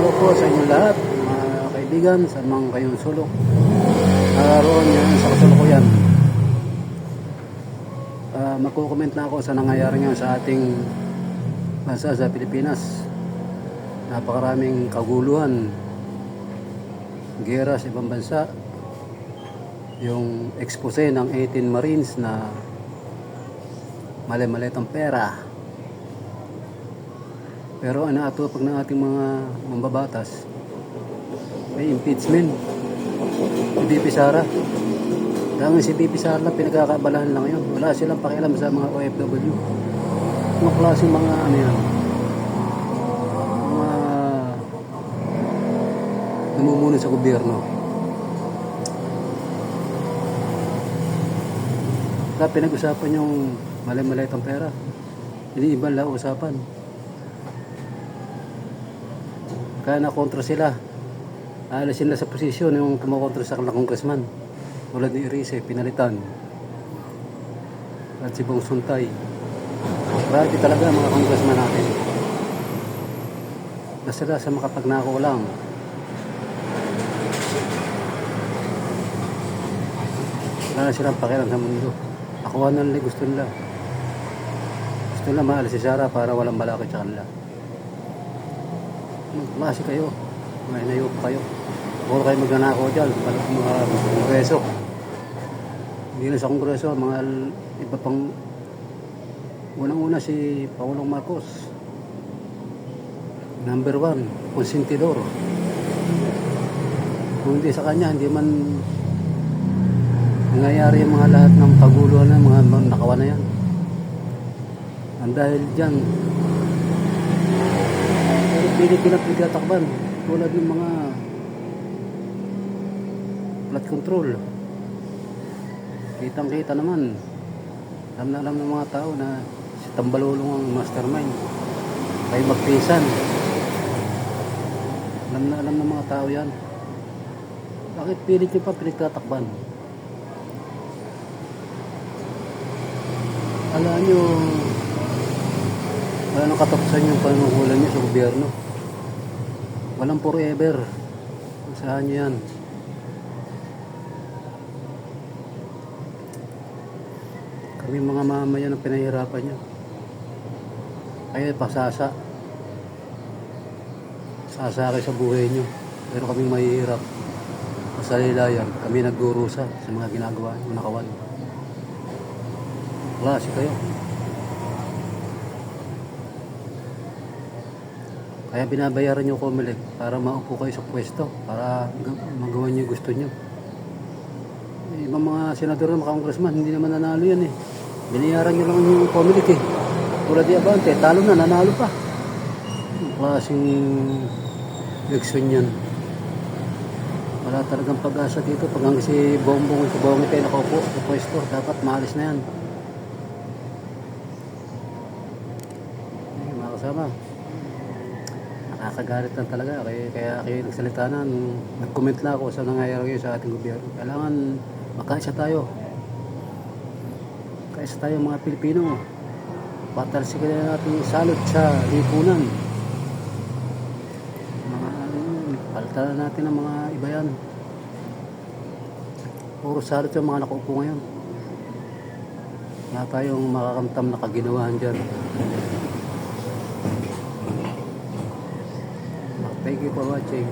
araw po sa inyo lahat, mga kaibigan, sa mga kayong sulok. Naroon yan sa kasalukuyan. Magkukomment na ako sa nangyayari ngayon sa ating bansa sa Pilipinas. Napakaraming kaguluhan, gera sa ibang bansa. Yung expose ng 18 Marines na mali-malitang pera. Pero ang naatupag ng ating mga mambabatas, may impeachment. Si BP Sara. Dahil si BP Sara lang pinagkakabalahan lang yun. Wala silang pakialam sa mga OFW. Mga klaseng mga ano yan. Mga namumuno sa gobyerno. Kaya pinag-usapan yung mali-malitang pera. Hindi ibang lang usapan. Kaya nakontra sila. Aalisin na sa posisyon yung kumakontra sa kanila congressman. Tulad ni Irise, pinalitan. At si Bong Suntay. Grabe talaga mga congressman natin. Nasila sa makapagnako lang. Wala silang pakialam sa mundo. Nakuha na nila gusto nila. Gusto nila maalis si Sara para walang balakid sa kanila. Klase kayo, may inayo pa kayo. Huwag kayo magnanakaw dyan, mga kongreso. Hindi na sa kongreso, mga iba pang unang-una si Pangulong Marcos. Number 1, konsentidor. Kung hindi sa kanya, hindi man nangyayari yung mga lahat ng paguluhan ng mga nakawa na yan. Ang dahil dyan, Pilipinas pagkatakban tulad ng mga flood control. Kitang kita naman, alam na alam ng mga tao na si Tambalulong ang mastermind kay magpisan. Alam na alam ng mga tao yan. Bakit pilit nyo pa pinagtatakban? Alam nyo, wala nang katapusan yung panungulan nyo sa gobyerno. Walang forever. Saan nyo yan? Kami mga mamayan ang pinahirapan nyo. Kaya pasasa. Sasakay sa buhay nyo. Pero kami mahihirap. Masalilayan. Kami nagdurusa sa mga ginagawa nyo. Nakawan. Klase kayo. Kaya binabayaran nyo Comelec para maupo kayo sa pwesto, para magawa nyo yung gusto nyo. Ibang mga senador na congressman, hindi naman nanalo yan eh. Binayaran nyo lang yung Comelec eh. Tulad di Abante, talo na, nanalo pa. Ang klaseng eleksyon yan. Wala talagang pag-asa dito. Pag hanggang si Bongbong tayo nakaupo sa pwesto, dapat maalis na yan. Ay, mga kasama. Nakakagalit lang talaga kaya nagsalita na nag-comment na ako sa nangyayari sa ating gobyerno. Kailangan makaisa tayo mga Pilipino. Patalsikin na natin salot sa lipunan. Palitan natin ang mga iba yan. Puro salot yung mga nakaupo ngayon. Wala tayong makakamtam na kaginawahan dyan. Thank you for watching.